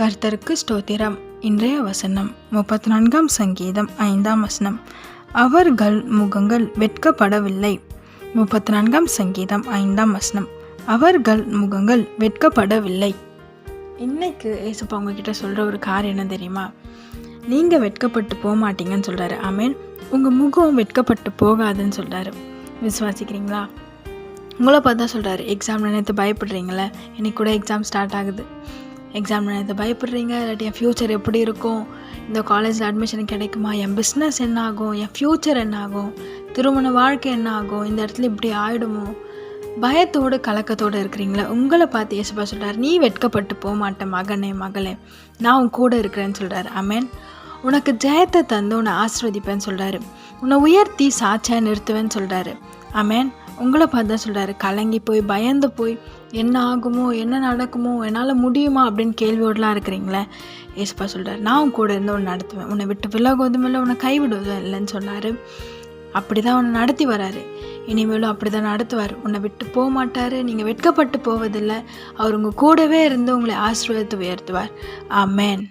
கர்த்தருக்கு ஸ்தோத்திரம். இன்றைய வசனம் 34 சங்கீதம் 5 வசனம். அவர்கள் முகங்கள் வெட்கப்படவில்லை. 34 சங்கீதம் 5 வசனம். அவர்கள் முகங்கள் வெட்கப்படவில்லை. இன்னைக்கு ஏசப்பா உங்ககிட்ட சொல்கிற ஒரு காரியம் என்ன தெரியுமா? நீங்கள் வெட்கப்பட்டு போக மாட்டீங்கன்னு சொல்கிறாரு. ஆமேன். உங்கள் முகம் வெட்கப்பட்டு போகாதுன்னு சொல்கிறாரு. விசுவாசிக்கிறீங்களா? உங்களை பார்த்தா சொல்கிறாரு, எக்ஸாம் நினைத்து பயப்படுறீங்களே, இன்னைக்கு கூட எக்ஸாம் ஸ்டார்ட் ஆகுது. எக்ஸாம் நினைத்து பயப்படுறீங்க, இல்லாட்டி என் ஃப்யூச்சர் எப்படி இருக்கும், இந்த காலேஜில் அட்மிஷன் கிடைக்குமா, என் பிஸ்னஸ் என்ன ஆகும், என் ஃப்யூச்சர் என்ன ஆகும், திருமண வாழ்க்கை என்ன ஆகும், இந்த இடத்துல இப்படி ஆகிடுமோ, பயத்தோடு கலக்கத்தோடு இருக்கிறீங்களா? உங்களை பார்த்து இயேசுப்பா சொல்கிறார், நீ வெட்கப்பட்டு போக மாட்டேன் மகனே மகளே, நான் உன் கூட இருக்கிறேன்னு சொல்கிறார். ஆமேன். உனக்கு ஜெயத்தை தந்து உன்னை ஆசீர்வதிப்பேன்னு சொல்கிறாரு. உன்னை உயர்த்தி சாட்சியாக நிறுத்துவேன்னு சொல்கிறாரு. ஆமேன். உங்களை பார்த்து தான் சொல்கிறாரு, கலங்கி போய் பயந்து போய் என்ன ஆகுமோ, என்ன நடக்குமோ, என்னால் முடியுமா அப்படின்னு கேள்வியோடலாம் இருக்கிறீங்களே, ஏசப்பா சொல்கிறார், நான் உன் கூட இருந்து உன்னை நடத்துவேன், உன்னை விட்டு விலகுவதும் இல்லை, உன்னை கைவிடுவதும் இல்லைன்னு சொன்னார். அப்படி தான் உன்னை நடத்தி வராரு. இனிமேலும் அப்படி தான் நடத்துவார். உன்னை விட்டு போக மாட்டார். நீங்கள் வெட்கப்பட்டு போவதில்லை. அவர் உங்கள் கூடவே இருந்து உங்களை ஆசீர்வாதத்தை உயர்த்துவார். ஆமேன்.